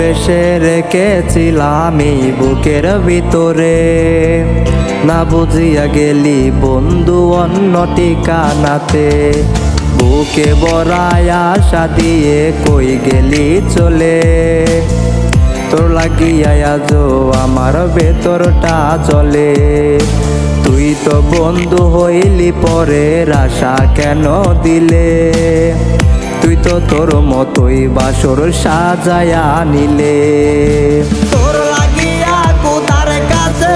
এসে রেখেছিলাম এই বুকের ভিতরে, না বুঝিয়া গেলি বন্ধু অন্য ঠিকানাতে। বুকে বড়ায় আশা দিয়ে কই গেলি চলে, তোর লাগিয়া আজও আমার ভেতরটা চলে। তুই তো বন্ধু হইলি পরের আশা কেন দিলে, তুই তো তোর মতোই বাসর সাজায়া নিলে। তোর লাগিয়া কোথার কাছে